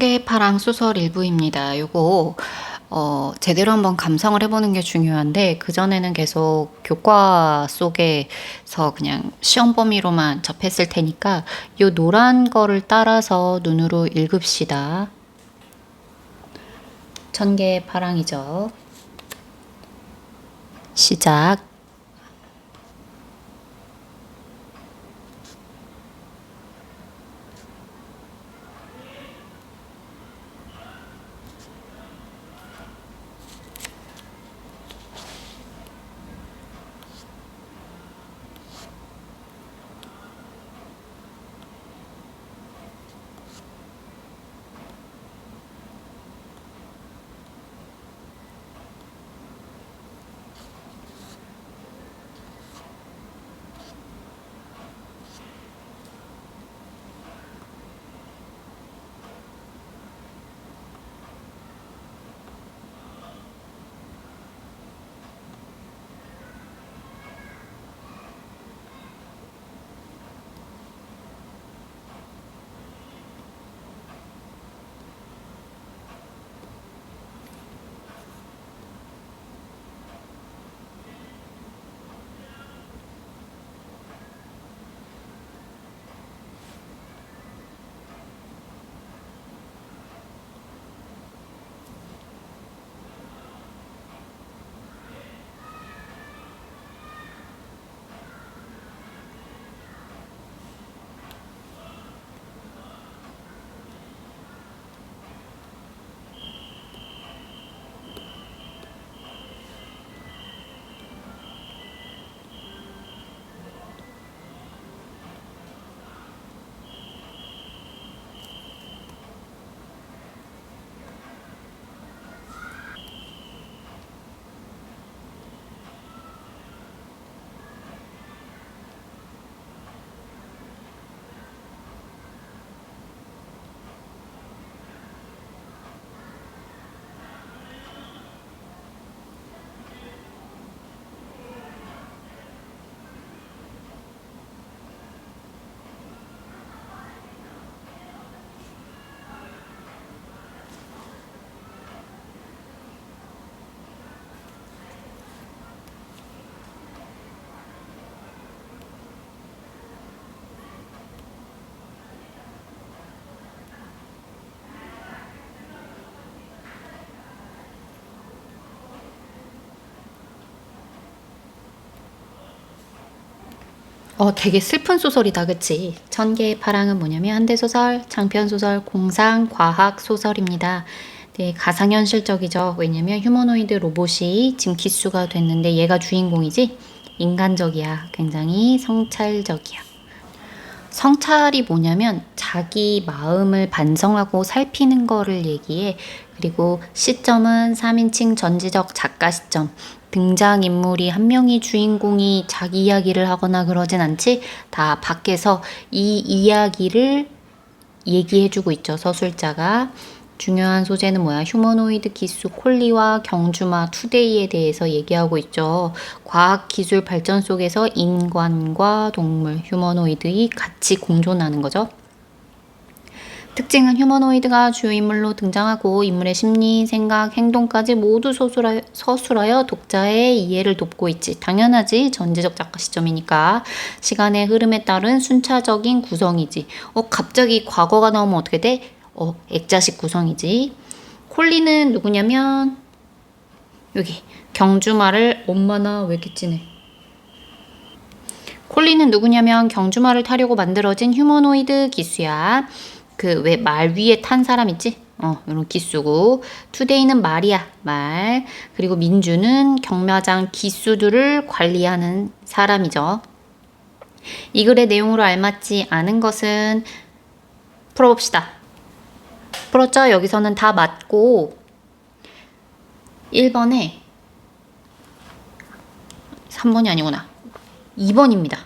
청계파랑 소설 일부입니다. 요거 제대로 한번 감상을 해보는 게 중요한데 그전에는 계속 교과 속에서 그냥 시험 범위로만 접했을 테니까 요 노란 거를 따라서 눈으로 읽읍시다. 청계파랑이죠. 시작. 되게 슬픈 소설이다, 그치? 천계파랑은 뭐냐면 현대소설, 장편소설, 공상, 과학 소설입니다. 네, 가상현실적이죠. 왜냐면 휴머노이드 로봇이 지금 기수가 됐는데 얘가 주인공이지? 인간적이야. 굉장히 성찰적이야. 성찰이 뭐냐면 자기 마음을 반성하고 살피는 거를 얘기해. 그리고 시점은 3인칭 전지적 작가 시점. 등장인물이 한 명이 주인공이 자기 이야기를 하거나 그러진 않지. 다 밖에서 이 이야기를 얘기해주고 있죠, 서술자가. 중요한 소재는 뭐야? 휴머노이드 기수 콜리와 경주마 투데이에 대해서 얘기하고 있죠. 과학기술 발전 속에서 인간과 동물, 휴머노이드이 같이 공존하는 거죠. 특징은 휴머노이드가 주요 인물로 등장하고 인물의 심리, 생각, 행동까지 모두 서술하여 독자의 이해를 돕고 있지. 당연하지. 전지적 작가 시점이니까. 시간의 흐름에 따른 순차적인 구성이지. 갑자기 과거가 나오면 어떻게 돼? 액자식 구성이지. 콜리는 누구냐면 여기 경주마를 엄마나 왜 이렇게 진해. 콜리는 누구냐면 경주마를 타려고 만들어진 휴머노이드 기수야. 그 왜 말 위에 탄 사람 있지? 이런 기수고. 투데이는 말이야, 말. 그리고 민주는 경마장 기수들을 관리하는 사람이죠. 이 글의 내용으로 알맞지 않은 것은 풀어봅시다. 풀었죠? 여기서는 다 맞고 1번에 3번이 아니구나. 2번입니다.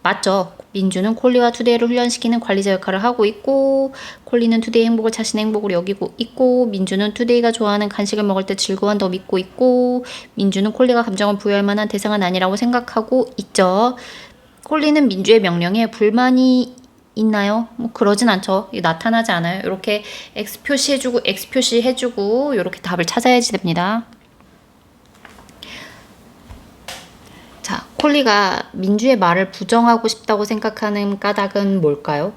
맞죠? 민주는 콜리와 투데이를 훈련시키는 관리자 역할을 하고 있고 콜리는 투데이 행복을 자신의 행복으로 여기고 있고 민주는 투데이가 좋아하는 간식을 먹을 때 즐거워한다고 믿고 있고 민주는 콜리가 감정을 부여할 만한 대상은 아니라고 생각하고 있죠. 콜리는 민주의 명령에 불만이 있나요? 뭐 그러진 않죠. 나타나지 않아요. 이렇게 X 표시해주고 X 표시해주고 이렇게 답을 찾아야지 됩니다. 자, 콜리가 민주의 말을 부정하고 싶다고 생각하는 까닭은 뭘까요?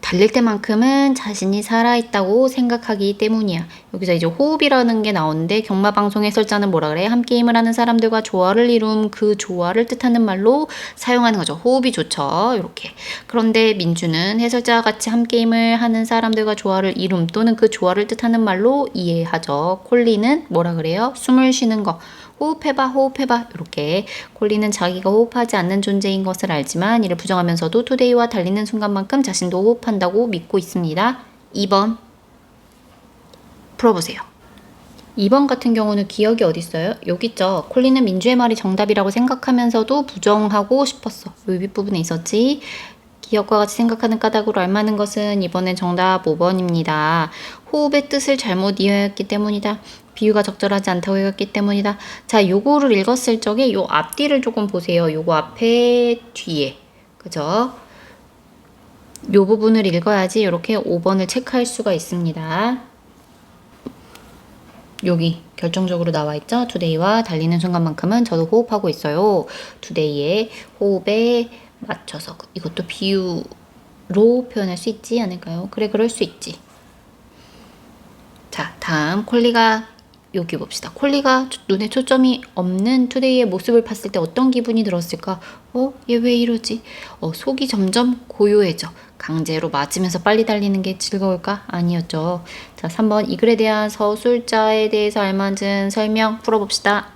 달릴 때만큼은 자신이 살아있다고 생각하기 때문이야. 여기서 이제 호흡이라는 게 나오는데 경마방송 해설자는 뭐라 그래? 함께 게임을 하는 사람들과 조화를 이룬 그 조화를 뜻하는 말로 사용하는 거죠. 호흡이 좋죠. 이렇게. 그런데 민주는 해설자와 같이 함께 게임을 하는 사람들과 조화를 이룸 또는 그 조화를 뜻하는 말로 이해하죠. 콜리는 뭐라 그래요? 숨을 쉬는 거. 호흡해봐, 호흡해봐. 이렇게 콜리는 자기가 호흡하지 않는 존재인 것을 알지만 이를 부정하면서도 투데이와 달리는 순간만큼 자신도 호흡한다고 믿고 있습니다. 2번 풀어보세요. 2번 같은 경우는 기억이 어디 있어요? 여기 있죠. 콜리는 민주의 말이 정답이라고 생각하면서도 부정하고 싶었어. 이 윗부분에 있었지. 기억과 같이 생각하는 까닭으로 알맞는 것은 이번엔 정답 5번입니다. 호흡의 뜻을 잘못 이해했기 때문이다. 비유가 적절하지 않다고 여겼기 때문이다. 자, 요거를 읽었을 적에 요 앞뒤를 조금 보세요. 요거 앞에 뒤에. 그죠? 요 부분을 읽어야지 이렇게 5번을 체크할 수가 있습니다. 여기 결정적으로 나와 있죠? 투데이와 달리는 순간만큼은 저도 호흡하고 있어요. 투데이의 호흡에 맞춰서 이것도 비유로 표현할 수 있지 않을까요? 그래, 그럴 수 있지. 자, 다음 콜리가 여기 봅시다. 콜리가 눈에 초점이 없는 투데이의 모습을 봤을 때 어떤 기분이 들었을까? 얘 왜 이러지? 속이 점점 고요해져. 강제로 맞으면서 빨리 달리는 게 즐거울까? 아니었죠. 자, 3번 이 글에 대한 서술자에 대해서 알맞은 설명 풀어봅시다.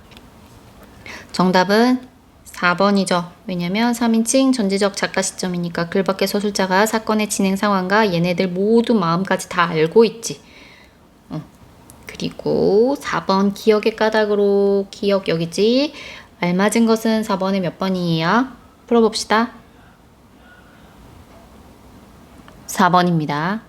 정답은 4번이죠. 왜냐면 3인칭 전지적 작가 시점이니까 글밖의 서술자가 사건의 진행 상황과 얘네들 모두 마음까지 다 알고 있지. 그리고 4번 기억의 까닭으로 기억 여기지. 알맞은 것은 4번에 몇 번이에요? 풀어봅시다. 4번입니다.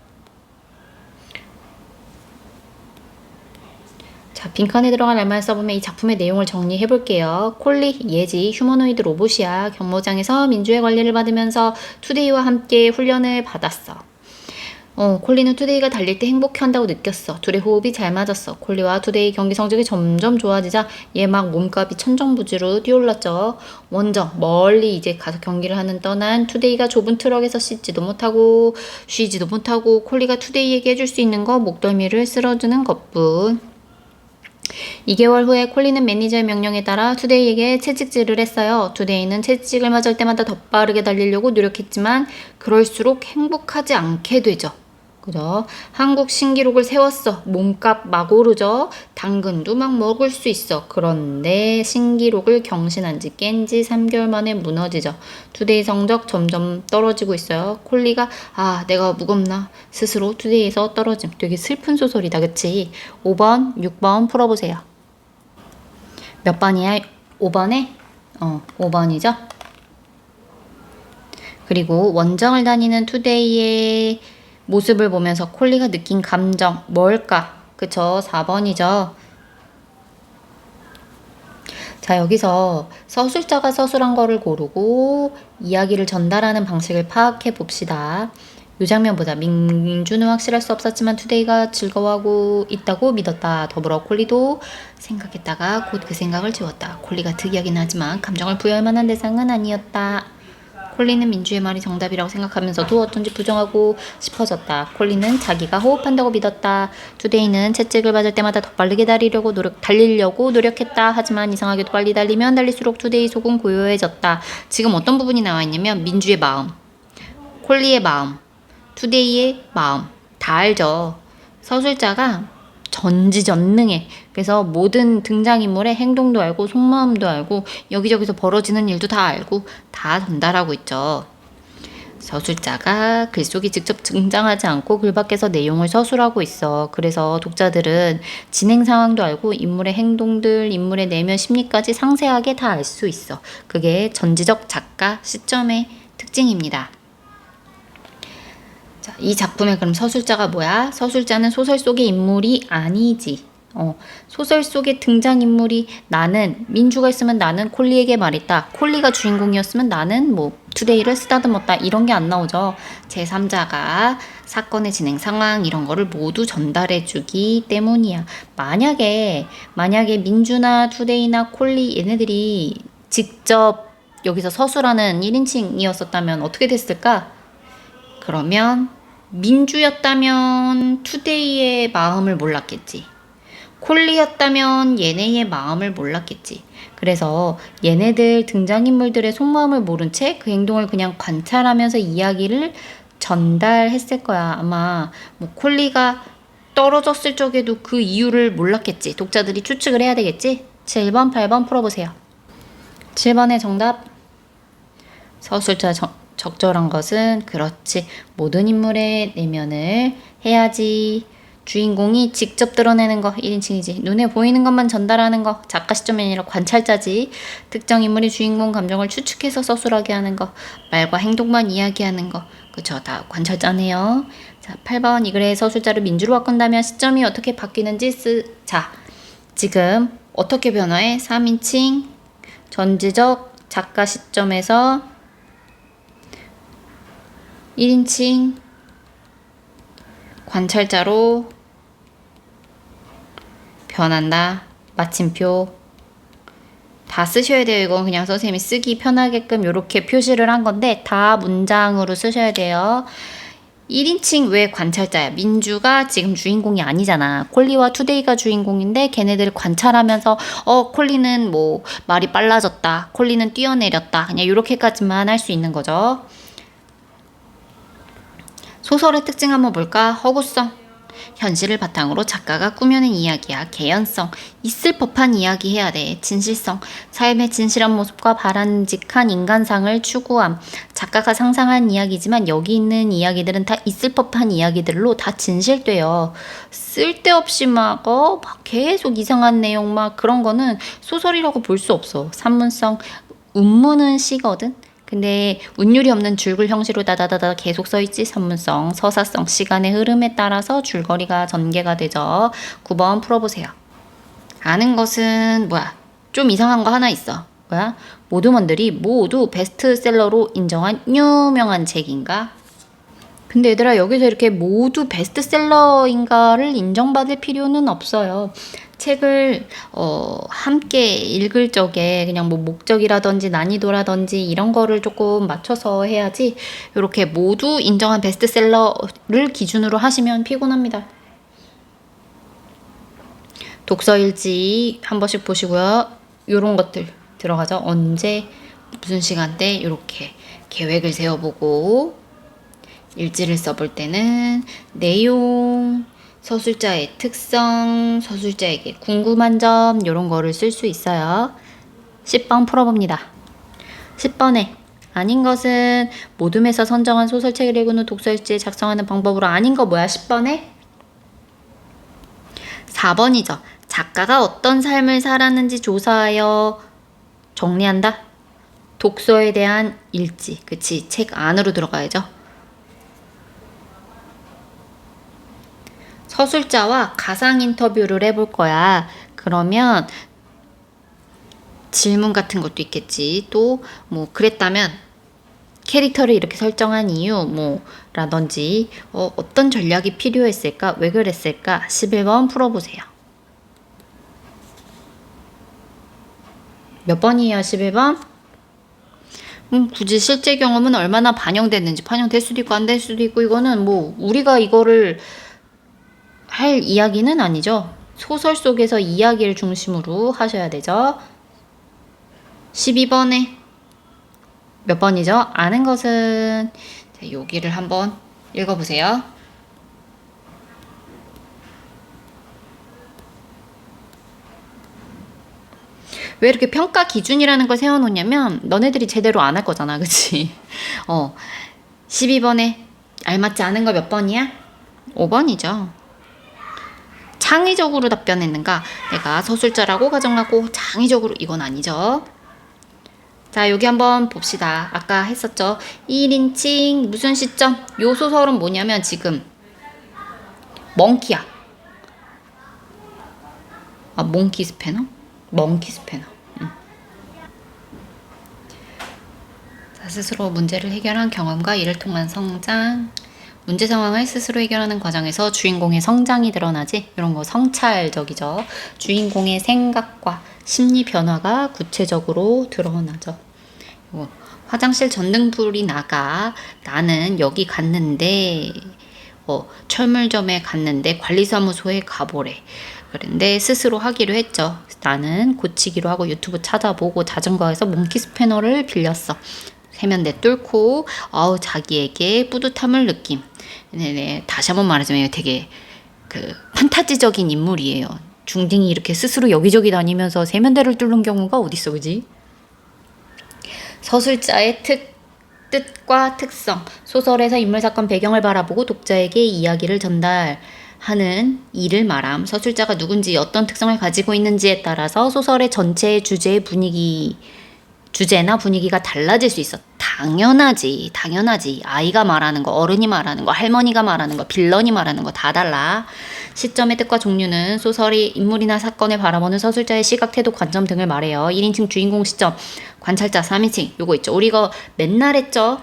자, 빈칸에 들어간 알맞은 써보면 이 작품의 내용을 정리해 볼게요. 콜리, 예지, 휴머노이드 로봇이야. 경모장에서 민주의 관리를 받으면서 투데이와 함께 훈련을 받았어. 콜리는 투데이가 달릴 때 행복해한다고 느꼈어. 둘의 호흡이 잘 맞았어. 콜리와 투데이 경기 성적이 점점 좋아지자 얘 막 몸값이 천정부지로 뛰어올랐죠. 원정 멀리 이제 가서 경기를 하는 떠난 투데이가 좁은 트럭에서 씻지도 못하고 쉬지도 못하고 콜리가 투데이에게 해줄 수 있는 거 목덜미를 쓸어주는 것뿐. 2개월 후에 콜리는 매니저의 명령에 따라 투데이에게 채찍질을 했어요. 투데이는 채찍을 맞을 때마다 더 빠르게 달리려고 노력했지만 그럴수록 행복하지 않게 되죠. 그죠? 한국 신기록을 세웠어. 몸값 막 오르죠? 당근도 막 먹을 수 있어. 그런데 신기록을 경신한 지 깬 지 3개월 만에 무너지죠. 투데이 성적 점점 떨어지고 있어요. 콜리가 내가 무겁나? 스스로 투데이에서 떨어짐. 되게 슬픈 소설이다. 그치? 5번, 6번 풀어보세요. 몇 번이야? 5번에? 5번이죠? 그리고 원정을 다니는 투데이의 모습을 보면서 콜리가 느낀 감정 뭘까? 그쵸? 4번이죠. 자, 여기서 서술자가 서술한 거를 고르고 이야기를 전달하는 방식을 파악해 봅시다. 이 장면 보자. 민주는 확실할 수 없었지만 투데이가 즐거워하고 있다고 믿었다. 더불어 콜리도 생각했다가 곧 그 생각을 지웠다. 콜리가 특이하긴 하지만 감정을 부여할 만한 대상은 아니었다. 콜리는 민주의 말이 정답이라고 생각하면서도 어쩐지 부정하고 싶어졌다. 콜리는 자기가 호흡한다고 믿었다. 투데이는 채찍을 맞을 때마다 더 빠르게 달리려고 노력했다. 하지만 이상하게도 빨리 달리면 달릴수록 투데이 속은 고요해졌다. 지금 어떤 부분이 나와 있냐면 민주의 마음, 콜리의 마음, 투데이의 마음 다 알죠. 서술자가 전지전능해. 그래서 모든 등장인물의 행동도 알고 속마음도 알고 여기저기서 벌어지는 일도 다 알고 다 전달하고 있죠. 서술자가 글 속에 직접 등장하지 않고 글 밖에서 내용을 서술하고 있어. 그래서 독자들은 진행 상황도 알고 인물의 행동들, 인물의 내면 심리까지 상세하게 다 알 수 있어. 그게 전지적 작가 시점의 특징입니다. 자, 이 작품의 그럼 서술자가 뭐야? 서술자는 소설 속의 인물이 아니지. 소설 속의 등장인물이 나는 민주가 있으면 나는 콜리에게 말했다. 콜리가 주인공이었으면 나는 투데이를 쓰다듬었다 이런 게 안 나오죠. 제3자가 사건의 진행 상황 이런 거를 모두 전달해 주기 때문이야. 만약에 민주나 투데이나 콜리 얘네들이 직접 여기서 서술하는 1인칭이었었다면 어떻게 됐을까? 그러면 민주였다면 투데이의 마음을 몰랐겠지. 콜리였다면 얘네의 마음을 몰랐겠지. 그래서 얘네들 등장인물들의 속마음을 모른 채 그 행동을 그냥 관찰하면서 이야기를 전달했을 거야. 아마 뭐 콜리가 떨어졌을 적에도 그 이유를 몰랐겠지. 독자들이 추측을 해야 되겠지. 7번, 8번 풀어보세요. 7번의 정답. 서술자 적절한 것은 그렇지. 모든 인물의 내면을 해야지. 주인공이 직접 드러내는 거 1인칭이지. 눈에 보이는 것만 전달하는 거 작가 시점이 아니라 관찰자지. 특정 인물이 주인공 감정을 추측해서 서술하게 하는 거 말과 행동만 이야기하는 거 그쵸 다 관찰자네요. 자 8번 이 글의 서술자를 민주로 바꾼다면 시점이 어떻게 바뀌는지 자 지금 어떻게 변화해? 3인칭 전지적 작가 시점에서 1인칭 관찰자로 변한다. 마침표 다 쓰셔야 돼요. 이건 그냥 선생님이 쓰기 편하게끔 이렇게 표시를 한 건데 다 문장으로 쓰셔야 돼요. 1인칭 왜 관찰자야? 민주가 지금 주인공이 아니잖아. 콜리와 투데이가 주인공인데 걔네들을 관찰하면서 콜리는 뭐 말이 빨라졌다. 콜리는 뛰어내렸다. 그냥 이렇게까지만 할 수 있는 거죠. 소설의 특징 한번 볼까? 허구성. 현실을 바탕으로 작가가 꾸며낸 이야기야. 개연성. 있을 법한 이야기 해야 돼. 진실성. 삶의 진실한 모습과 바람직한 인간상을 추구함. 작가가 상상한 이야기지만 여기 있는 이야기들은 다 있을 법한 이야기들로 다 진실돼요. 쓸데없이 막 계속 이상한 내용 막 그런 거는 소설이라고 볼 수 없어. 산문성. 운문은 시거든. 근데 운율이 없는 줄글 형식으로 다다다다 계속 써있지. 산문성, 서사성, 시간의 흐름에 따라서 줄거리가 전개가 되죠. 9번 풀어보세요. 아는 것은 뭐야? 좀 이상한 거 하나 있어. 뭐야? 모두먼들이 모두 베스트셀러로 인정한 유명한 책인가? 근데 얘들아 여기서 이렇게 모두 베스트셀러인가를 인정받을 필요는 없어요. 책을 함께 읽을 적에 그냥 뭐 목적이라든지 난이도라든지 이런 거를 조금 맞춰서 해야지 이렇게 모두 인정한 베스트셀러를 기준으로 하시면 피곤합니다. 독서일지 한 번씩 보시고요. 요런 것들 들어가죠. 언제 무슨 시간대 이렇게 계획을 세워보고 일지를 써볼 때는 내용 서술자의 특성, 서술자에게 궁금한 점 이런 거를 쓸 수 있어요. 10번 풀어봅니다. 10번에 아닌 것은 모둠에서 선정한 소설책을 읽은 후 독서일지에 작성하는 방법으로 아닌 거 뭐야? 10번에 4번이죠. 작가가 어떤 삶을 살았는지 조사하여 정리한다. 독서에 대한 일지. 그치? 책 안으로 들어가야죠. 서술자와 가상 인터뷰를 해볼 거야. 그러면 질문 같은 것도 있겠지. 또 뭐 그랬다면 캐릭터를 이렇게 설정한 이유 라든지 어떤 전략이 필요했을까? 왜 그랬을까? 11번 풀어보세요. 몇 번이에요? 11번? 굳이 실제 경험은 얼마나 반영됐는지 반영될 수도 있고 안 될 수도 있고 이거는 뭐 우리가 이거를 할 이야기는 아니죠. 소설 속에서 이야기를 중심으로 하셔야 되죠. 12번에 몇 번이죠? 아는 것은 자, 여기를 한번 읽어보세요. 왜 이렇게 평가 기준이라는 걸 세워놓냐면 너네들이 제대로 안 할 거잖아. 그치? 12번에 알맞지 않은 거 몇 번이야? 5번이죠. 창의적으로 답변했는가? 내가 서술자라고 가정하고 창의적으로 이건 아니죠. 자 여기 한번 봅시다. 아까 했었죠. 1인칭 무슨 시점? 요 소설은 뭐냐면 지금 멍키야. 몽키 스패너? 멍키 스패너. 스스로 문제를 해결한 경험과 이를 통한 성장. 문제 상황을 스스로 해결하는 과정에서 주인공의 성장이 드러나지. 이런 거 성찰적이죠. 주인공의 생각과 심리 변화가 구체적으로 드러나죠. 화장실 전등불이 나가 나는 여기 갔는데 철물점에 갔는데 관리사무소에 가보래. 그런데 스스로 하기로 했죠. 나는 고치기로 하고 유튜브 찾아보고 자전거에서 몽키 스패너를 빌렸어. 세면대 뚫고 자기에게 뿌듯함을 느낌. 네네. 다시 한번 말하자면 되게 판타지적인 인물이에요. 중딩이 이렇게 스스로 여기저기 다니면서 세면대를 뚫는 경우가 어딨어, 그지? 서술자의 뜻과 특성. 소설에서 인물 사건 배경을 바라보고 독자에게 이야기를 전달하는 이를 말함. 서술자가 누군지 어떤 특성을 가지고 있는지에 따라서 소설의 전체 주제나 분위기가 달라질 수 있어. 당연하지. 아이가 말하는 거, 어른이 말하는 거, 할머니가 말하는 거, 빌런이 말하는 거 다 달라. 시점의 뜻과 종류는 소설이 인물이나 사건을 바라보는 서술자의 시각, 태도, 관점 등을 말해요. 1인칭 주인공 시점, 관찰자 3인칭 요거 있죠. 우리 이거 맨날 했죠.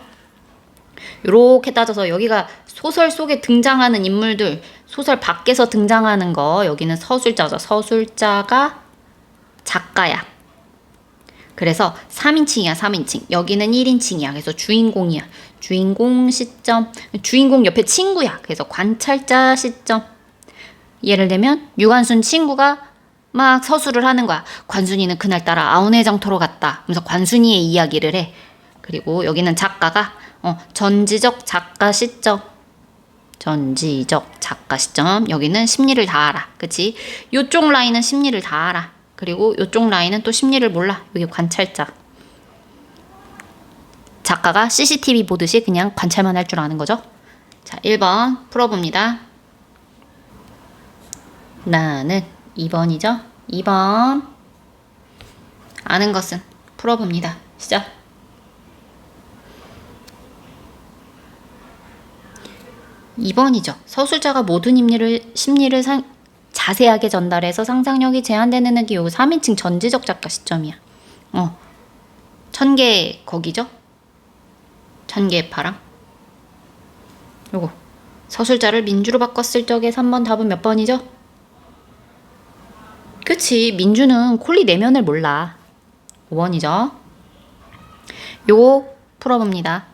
요렇게 따져서 여기가 소설 속에 등장하는 인물들, 소설 밖에서 등장하는 거, 여기는 서술자죠. 서술자가 작가야. 그래서 3인칭이야, 3인칭. 여기는 1인칭이야. 그래서 주인공이야. 주인공 시점. 주인공 옆에 친구야. 그래서 관찰자 시점. 예를 들면 유관순 친구가 막 서술을 하는 거야. 관순이는 그날따라 아우네장터로 갔다. 그래서 관순이의 이야기를 해. 그리고 여기는 작가가 전지적 작가 시점. 전지적 작가 시점. 여기는 심리를 다 알아. 그치? 요쪽 라인은 심리를 다 알아. 그리고 이쪽 라인은 또 심리를 몰라. 여기 관찰자. 작가가 CCTV 보듯이 그냥 관찰만 할 줄 아는 거죠. 자, 1번 풀어봅니다. 나는 2번이죠. 2번 아는 것은 풀어봅니다. 시작. 2번이죠. 서술자가 모든 심리를 자세하게 전달해서 상상력이 제한되는 게 요 3인칭 전지적 작가 시점이야. 천개 거기죠? 천개의 파랑. 요거 서술자를 민주로 바꿨을 적에 3번 답은 몇 번이죠? 그치, 민주는 콜리 내면을 몰라. 5번이죠. 요거 풀어봅니다.